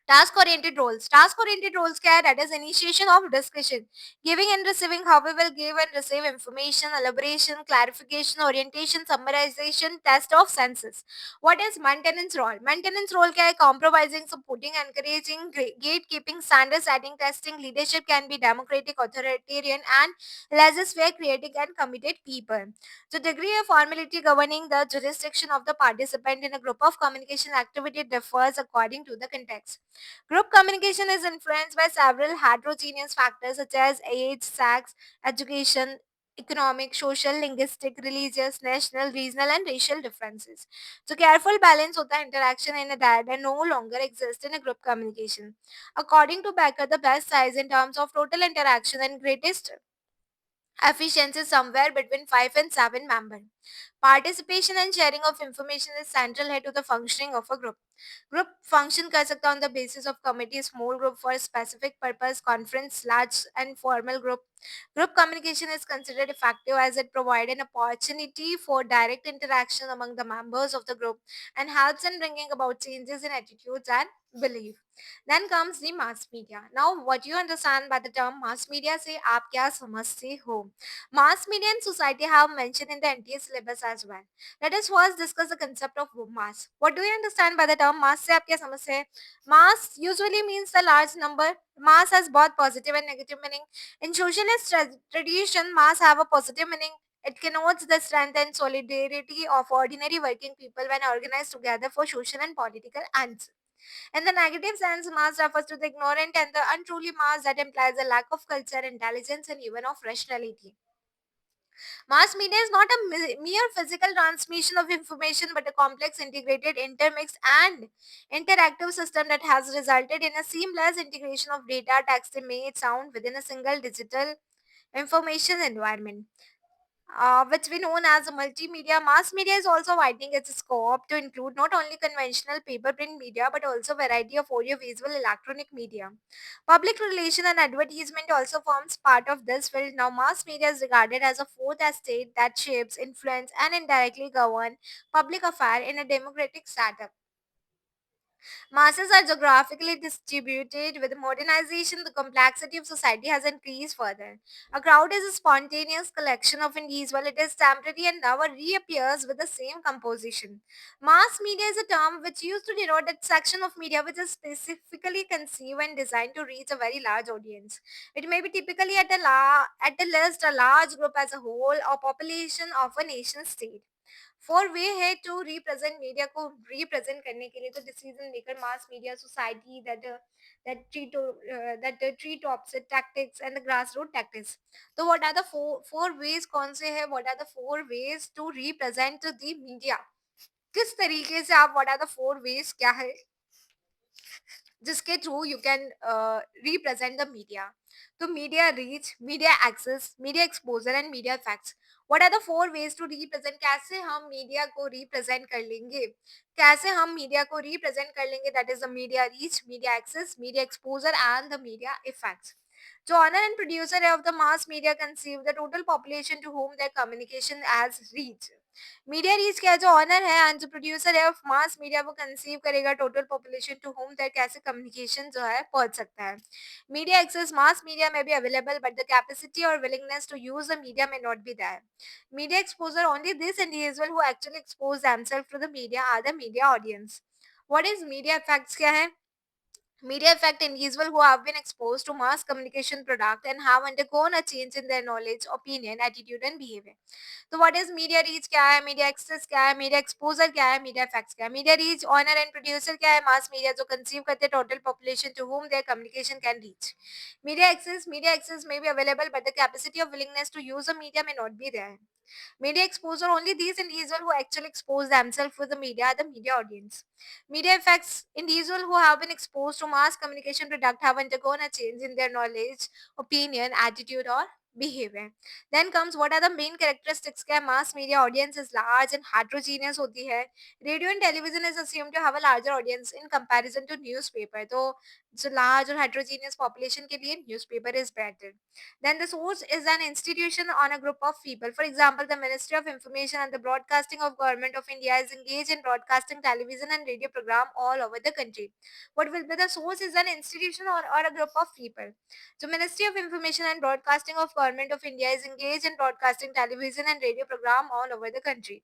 task oriented roles क्या है, that is initiation of discussion, giving and receiving, how we will give and receive information, elaboration, clarification, orientation, summarization, test of senses. What is maintenance role क्या है, compromising, supporting, encouraging, gatekeeping, standard setting, testing. Leadership can be democratic, authoritarian, and laissez-faire, creative, and committed people. The degree of formality governing the jurisdiction of the participant in a group of communication activity differs according to the context. Group communication is influenced by several heterogeneous factors such as age, sex, education, economic, social, linguistic, religious, national, regional, and racial differences. So, careful balance होता है interaction in a dialogue no longer exists in a group communication. According to Becker, the best size in terms of total interaction and greatest efficiency is somewhere between 5 and 7 members. Participation and sharing of information is central head to the functioning of a group. Group function कर सकता है on the basis of committee, small group for specific purpose, conference, large and formal group. Group communication is considered effective as it provides an opportunity for direct interaction among the members of the group and helps in bringing about changes in attitudes and belief. Then comes the mass media. Now, what you understand by the term mass media से आप क्या समझते हो? Mass media and society have mentioned in the NTA syllabus as well. Let us first discuss the concept of mass. What do you understand by the term mass से आप क्या समझते हैं? Mass usually means the large number. Mass has both positive and negative meaning. In socialist tradition, mass have a positive meaning. It connotes the strength and solidarity of ordinary working people when organized together for social and political ends. In the negative sense, mass refers to the ignorant and the untruly mass that implies a lack of culture, intelligence, and even of rationality. Mass media is not a mere physical transmission of information but a complex, integrated, intermixed, and interactive system that has resulted in a seamless integration of data, text, image, sound within a single digital information environment, which we known as a multimedia. Mass media is also widening its scope to include not only conventional paper print media but also variety of audio-visual electronic media. Public relation and advertisement also forms part of this field. Now, mass media is regarded as a fourth estate that shapes, influence, and indirectly govern public affair in a democratic setup. Masses are geographically distributed. With modernization, the complexity of society has increased further. A crowd is a spontaneous collection of individuals. It is temporary and never reappears with the same composition. Mass media is a term which used to denote that section of media which is specifically conceived and designed to reach a very large audience. It may be typically at a least a large group as a whole or population of a nation state. Four way है to represent media को represent करने के लिए, तो decision maker, mass media, society, that tree tops tactics and the grass root tactics. तो what are the four ways, कौन से है, what are the four ways to represent the media, किस तरीके से आप, what are the four ways क्या है जिसके through you can represent the media. तो media reach, media access, media exposure and media facts. What are the four ways to represent, कैसे हम मीडिया को रिप्रेजेंट कर लेंगे, कैसे हम मीडिया को रिप्रेजेंट कर लेंगे, that is the media reach, media access, media exposure and the media effects. So owner and producer of the mass media conceive the total population to whom their communication has reached. Media reach क्या है, जो owner है and जो producer है of mass media, वो conceive करेगा total population to home तक कैसे कम्युनिकेशन जो है पहुंच सकता है. मीडिया एक्सेस, मास मीडिया में be available but the capacity और willingness to use the media में not be there. Media exposure, only this individual who actually expose themselves to the media are the media audience. What is media facts क्या है, Media affect individuals who have been exposed to mass communication product and have undergone a change in their knowledge, opinion, attitude and behavior. तो what is media reach क्या है, media access क्या है, media exposure क्या है, media effects क्या है. Media reach owner and producer क्या है, मास मीडिया जो कंसीव करते हैं total population to whom their communication can reach. Media access may be available but the capacity of willingness to use a media may not be there. Media exposure, only these individuals who actually expose themselves with the media are the media audience. Media affects individuals who have been exposed to mass communication product have undergone a change in their knowledge, opinion, attitude or behavior. Then comes what are the main characteristics का mass media audience is large and heterogeneous होती है. Radio and television is assumed to have a larger audience in comparison to newspaper. तो जो large और heterogeneous population के लिए newspaper is better. Then the source is an institution on a group of people. For example, the Ministry of Information and the Broadcasting of Government of India is engaged in broadcasting television and radio program all over the country. What will be the source is an institution or a group of people. So Ministry of Information and Broadcasting of Government of India is engaged in broadcasting television and radio program all over the country.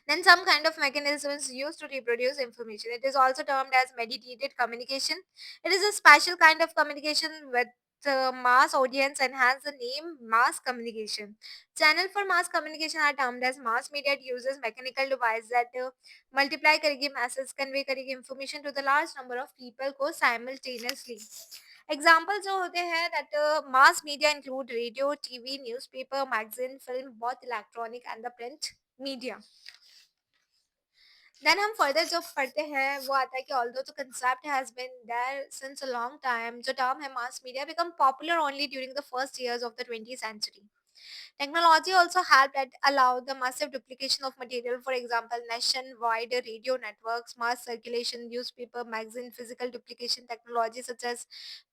Then some kind of mechanism is used to reproduce information. It is also termed as mediated communication. It is a special kind of communication with mass audience and hence the name mass communication. Channel for mass communication are termed as mass media. It uses mechanical device that multiply karegi masses, convey karegi information to the large number of people को simultaneously. Example जो होते हैं that mass media include radio, TV, newspaper, magazine, film, both electronic and the print media. Then हम further जो पढ़ते हैं वो आता है कि although the concept has been there since a long time, जो टर्म है mass media become popular only during the first years of the 20th century. Technology also helped that allow the massive duplication of material. For example, nationwide radio networks, mass circulation, newspaper, magazine, physical duplication technology such as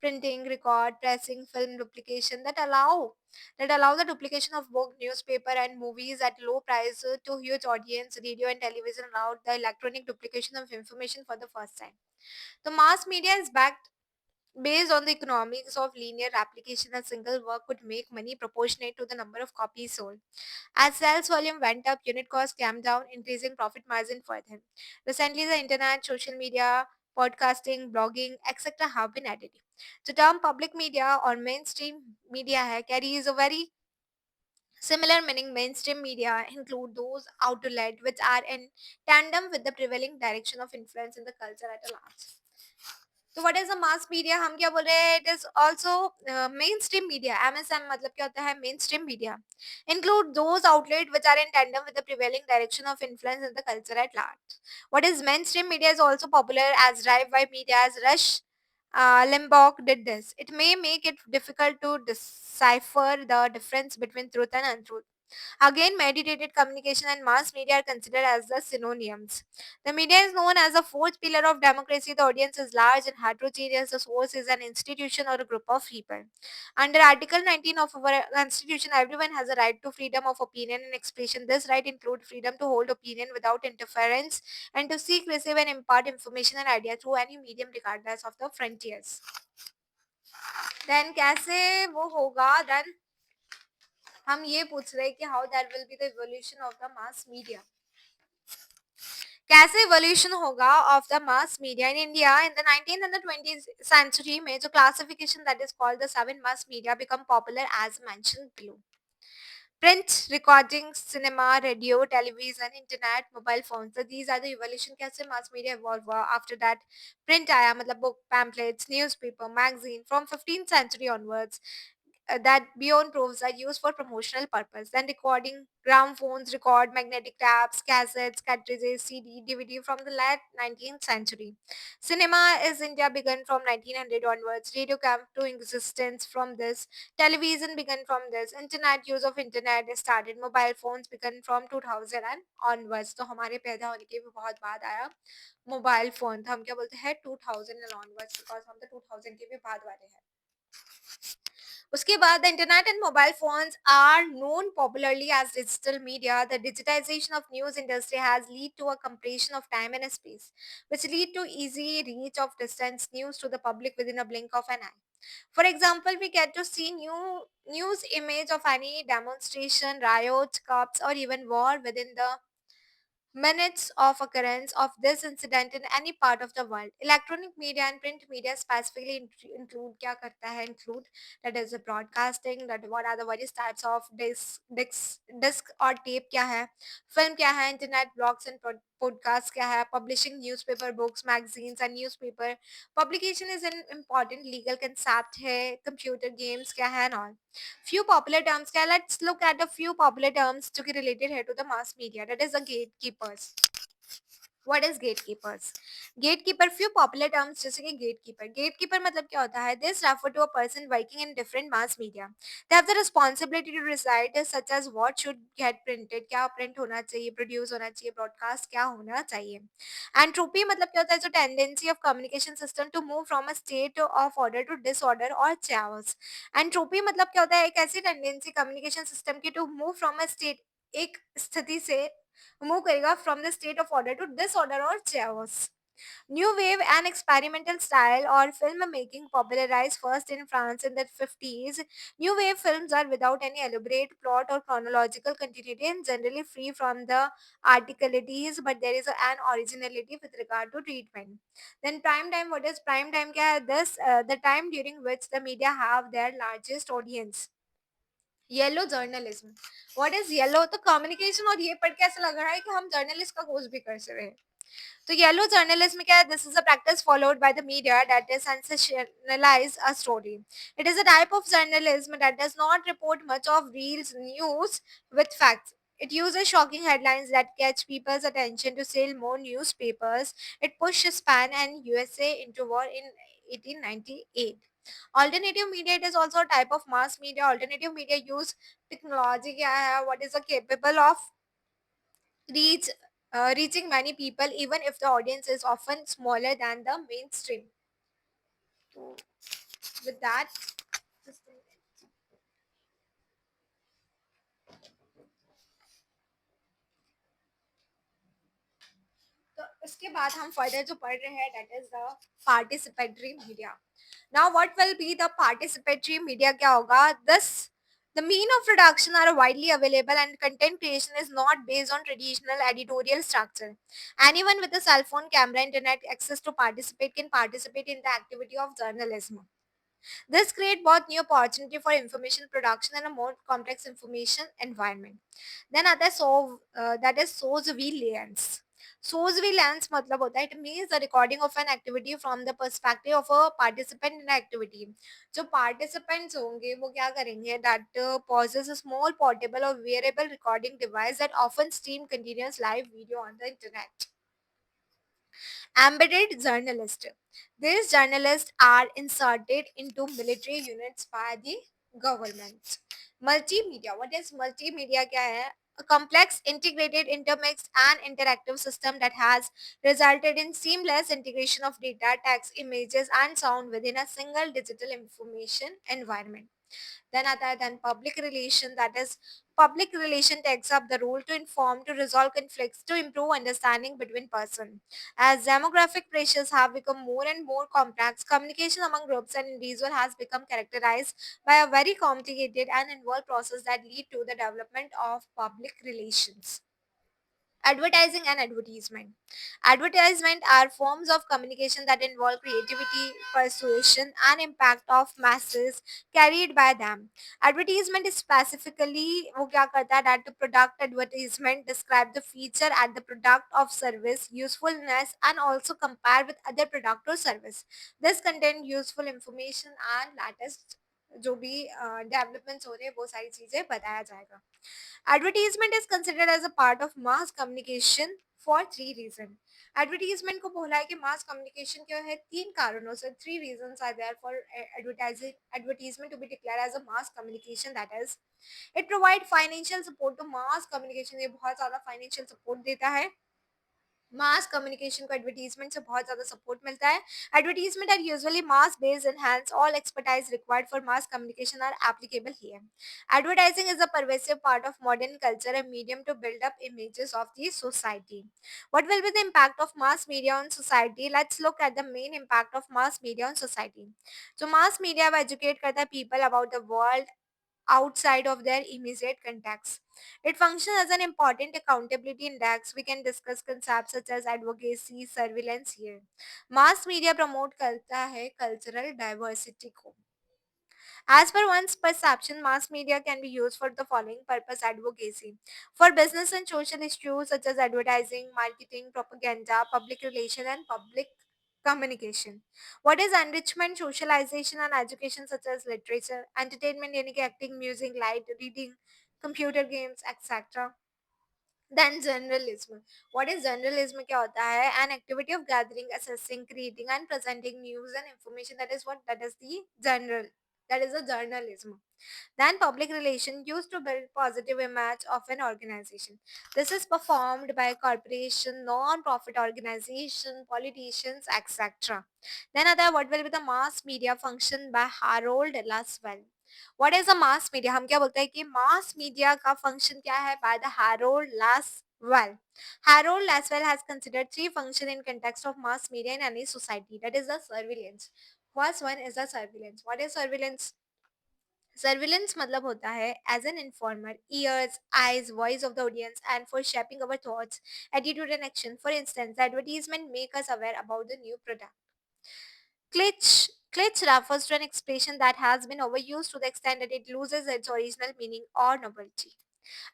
printing, record, pressing, film duplication that allow the duplication of book, newspaper, and movies at low price to huge audience. Radio and television allowed the electronic duplication of information for the first time. The mass media is backed based on the economics of linear application. A single work could make money proportionate to the number of copies sold. As sales volume went up, unit cost came down, increasing profit margin further. Recently, the internet, social media, podcasting, blogging, etc. have been added. The term public media or mainstream media carries a very similar meaning. Mainstream media include those outlets which are in tandem with the prevailing direction of influence in the culture at a large. तो what is a mass media, हम क्या बोल रहे हैं, it is also main stream media. MSM मतलब क्या होता है, main stream media include those outlets which are in tandem with the prevailing direction of influence in the culture at large. What is mainstream media is also popular as drive-by media as Rush Limbaugh did this. It may make it difficult to decipher the difference between truth and untruth. Again, mediated communication and mass media are considered as the synonyms. The media is known as the fourth pillar of democracy. The audience is large and heterogeneous. The source is an institution or a group of people. Under Article 19 of our Constitution, everyone has a right to freedom of opinion and expression. This right includes freedom to hold opinion without interference and to seek, receive, and impart information and idea through any medium regardless of the frontiers. Then कैसे वो होगा, then हम ये पूछ रहे हैं कि how that will be the evolution of the mass media. कैसे इवोल्यूशन होगा of the mass media in India in the 19th and the 20th century में. जो classification that is called the seven mass media become popular as mentioned below. Print, recording, cinema, radio, television, internet, mobile phones. So these are the evolution. कैसे mass media evolve हुआ. After that, print आया, मतलब book, pamphlets, newspaper, magazine. From 15th century onwards, that beyond proves are used for promotional purpose. Then recording, gramophones record magnetic tapes, cassettes, cartridges, CD, DVD from the late 19th century. Cinema is India began from 1900 onwards. Radio came to existence from this. Television began from this. Internet, use of internet started. Mobile phones began from 2000 and onwards. तो हमारे पैदा होने के भी बहुत बाद आया mobile phone. तो हम क्या बोलते हैं 2000 and onwards because हम तो 2000 के भी बाद वाले हैं. उसके बाद the internet and mobile phones are known popularly as digital media. The digitization of news industry has lead to a compression of time and space, which lead to easy reach of distance news to the public within a blink of an eye. For example, we get to see news image of any demonstration, riot, cups, or even war within the minutes of occurrence of this incident in any part of the world. Electronic media and print media specifically include क्या करता है include, that is the broadcasting, that what are the various types of disc और tape क्या है, film क्या है, internet blogs and podcast क्या है, publishing newspaper, books, magazines and newspaper, publication is an important legal concept है, computer games क्या है and all. Few popular terms क्या, let's look at a few popular terms जो कि related है to the mass media, that is the gatekeepers. What is gatekeepers? Gatekeeper, few popular terms जैसे कि gatekeeper मतलब क्या होता है, this refer to a person working in different mass media. They have the responsibility to decide such as what should get printed, क्या print होना चाहिए, produce होना चाहिए, broadcast क्या होना चाहिए. Entropy मतलब क्या होता है, जो tendency of communication system to move from a state of order to disorder or chaos. Entropy मतलब क्या होता है, एक ऐसी tendency communication system की to move from a state, एक स्थिति से मूव करेगा from the state of order to disorder और chaos. New wave and experimental style or film making popularized first in France in the 50s. New wave films are without any elaborate plot or chronological continuity and generally free from the articulaties, but there is an originality with regard to treatment. Then prime time, what is prime time? क्या है? This the time during which the media have their largest audience. Yellow journalism, what is yellow, तो communication, और ये पढ़ के ऐसा लग रहा है कि हम जर्नलिस्ट का कोर्स भी कर रहे हैं. तो येलो जर्नलिज्म क्या है, this is a practice followed by the media that is sensationalise a story. It is a type of journalism that does not report much of real news with facts. It uses shocking headlines that catch people's attention to sell more newspapers. It pushed Spain and USA into war in 1898. Alternative media, it is also a type of mass media. Alternative media use technology क्या है, what is capable of reach reaching many people even if the audience is often smaller than the mainstream. So with that, just a minute. तो इसके बाद हम further जो पढ़ रहे हैं that is the participatory media. Now what will be the participatory media क्या होगा, this the mean of production are widely available and content creation is not based on traditional editorial structure. Anyone with a cell phone, camera, internet access to participate can participate in the activity of journalism. This create both new opportunity for information production and a more complex information environment. Then आता है that is surveillance. Surveillance मतलब होता है, it means the recording of an activity from the perspective of a participant in an activity. जो participants होंगे वो क्या करेंगे, that possess a small portable or wearable recording device that often stream continuous live video on the internet. Embedded journalist. These journalists are inserted into military units by the government. Multimedia. What is multimedia? क्या है? A complex, integrated, intermixed, and interactive system that has resulted in seamless integration of data, text, images, and sound within a single digital information environment. Then आता है then public relation, that is public relation takes up the role to inform, to resolve conflicts, to improve understanding between person. As demographic pressures have become more and more complex, communication among groups and individuals has become characterized by a very complicated and involved process that lead to the development of public relations. Advertising and advertisement. Advertisement are forms of communication that involve creativity, persuasion, and impact of masses carried by them. Advertisement is specifically वो क्या करता है, that the product advertisement describe the feature at the product of service, usefulness, and also compare with other product or service. This contain useful information and latest जो भी developments हो रहे हैं वो सारी चीजें बताया जाएगा. Advertisement is considered as a part of mass communication for three reasons. Advertisement को बोला है कि mass communication क्यों है, तीन कारणों से. Three reasons are there for advertisement to be declared as a mass communication. That is, it provide financial support to mass communication. ये बहुत ज़्यादा financial support देता है. मास कम्युनिकेशन को एडवर्टीजमेंट से बहुत ज़्यादा सपोर्ट मिलता है. Advertisement are usually mass based and hence all expertise required for mass communication are applicable here. Advertising is a pervasive part of modern culture and medium to build up images of the society. What will be the impact of mass media on society? Let's look at the main impact of mass media on society. So mass media educate करता है people about the world outside of their immediate context. It functions as an important accountability index. We can discuss concepts such as advocacy, surveillance here. Mass media promote करता है cultural diversity को. As per one's perception, mass media can be used for the following purpose: advocacy. For business and social issues such as advertising, marketing, propaganda, public relation, and public communication. What is enrichment, socialization, and education such as literature, entertainment, यानी कि acting, music, light, reading, computer games, etc. Then journalism. What is journalism? क्या होता है? An activity of gathering, assessing, creating, and presenting news and information. That is what? That is the general. That is a journalism. Then public relation used to build positive image of an organization. This is performed by corporation, non-profit organization, politicians, etc. Then other what will be the mass media function by Harold Laswell. What is a mass media? हम क्या बोलते हैं कि mass media का function क्या है? By the Harold Laswell. Harold Laswell has considered three functions in context of mass media in any society. That is the surveillance. First one is the surveillance. What is surveillance? Surveillance मतलब होता है as an informer ears eyes voice of the audience and for shaping our thoughts attitude and action for instance advertisement make us aware about the new product glitch refers to an expression that has been overused to the extent that it loses its original meaning or novelty.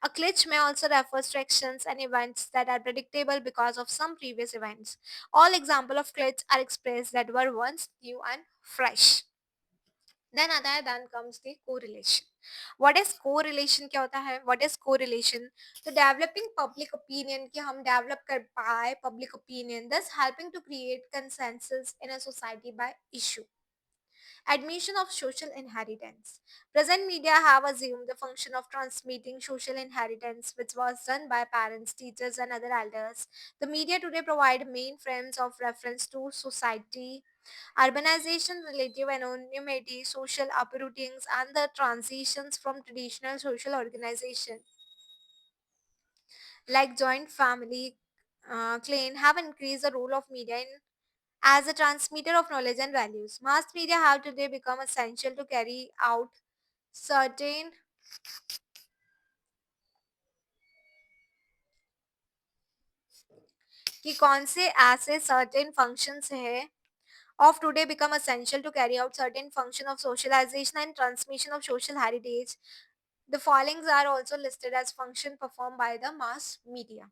A glitch may also refers to actions and events that are predictable because of some previous events. All examples of glitch are expressed that were once new and fresh. Then other than comes the correlation. What is correlation? क्या होता है? What is correlation? तो developing public opinion कि हम develop कर पाए public opinion, thus helping to create consensus in a society by issue. Admission of social inheritance. Present media have assumed the function of transmitting social inheritance, which was done by parents, teachers, and other elders. The media today provide main frames of reference to society. Urbanization, relative anonymity, social uprootings, and the transitions from traditional social organization like joint family clan have increased the role of media as a transmitter of knowledge and values. Mass media have today become essential to carry out certain कि कौन से ऐसे certain functions है of today become essential to carry out certain function of socialization and transmission of social heritage. The followings are also listed as function performed by the mass media.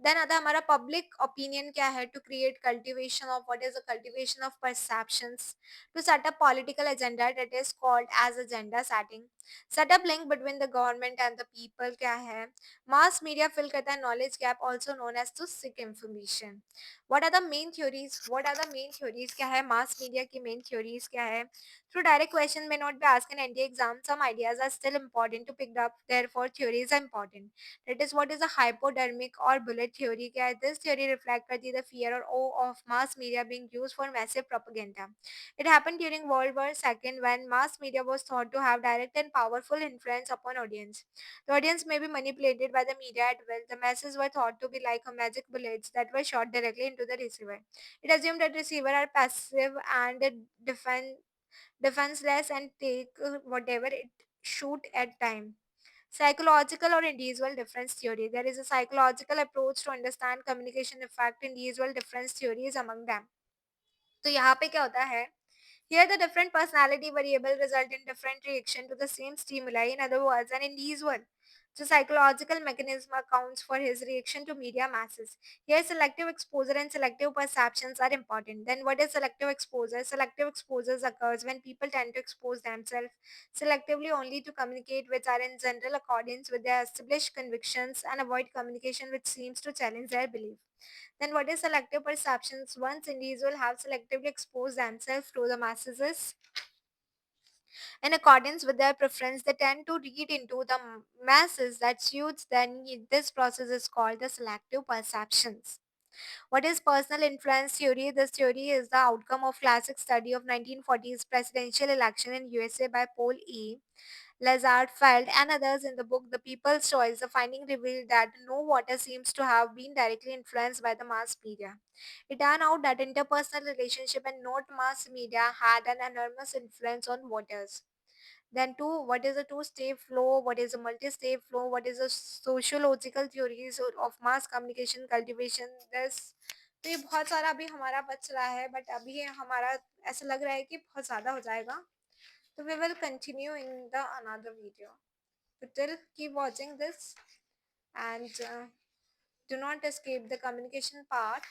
Then आता है हमारा public opinion क्या है to create cultivation of what is the cultivation of perceptions to set up political agenda that is called as agenda setting set up link between the government and the people क्या है mass media fill करता है knowledge gap also known as to seek information what are the main theories क्या है mass media की main theories क्या है through direct question may not be asked in NDA exam, some ideas are still important to pick up, therefore theories are important. That is what is a hypodermic or bullet theory क्या है this theory reflect करती है the fear or awe of mass media being used for massive propaganda. It happened during World War II when mass media was thought to have direct and powerful influence upon audience. The audience may be manipulated by the media at will. The masses were thought to be like a magic bullets that were shot directly into the receiver. It assumed that receiver are passive and defenseless and take whatever it shoot at time. Psychological or individual difference theory. There is a psychological approach to understand communication effect. Individual difference theory is among them. तो यहाँ पे क्या होता है here the different personality variable result in different reaction to the same stimuli. In other words, an individual. So psychological mechanism accounts for his reaction to media masses. Here selective exposure and selective perceptions are important. Then what is selective exposure? Selective exposures occurs when people tend to expose themselves selectively only to communicate which are in general accordance with their established convictions and avoid communication which seems to challenge their belief. Then what is selective perceptions? Once individuals have selectively exposed themselves to the masses in accordance with their preference, they tend to read into the masses that suits their need. This process is called the selective perceptions. What is personal influence theory? This theory is the outcome of classic study of 1940s presidential election in USA by Paul E. Lazard Feld and others in the book The People's Choice. The finding revealed that no voter seems to have been directly influenced by the mass media. It turned out that interpersonal relationship and not mass media had an enormous influence on voters. Then two, what is a two-step flow, what is a multi-step flow, what is a sociological theories of mass communication cultivation this. तो ये बहुत सारा अभी हमारा बच रहा है, but अभी ये हमारा ऐसा लग रहा है कि बहुत ज़्यादा हो जाएगा, तो we will continue in the another video. So till keep watching this, and do not escape the communication part.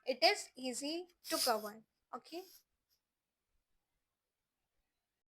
It is easy to cover. Okay.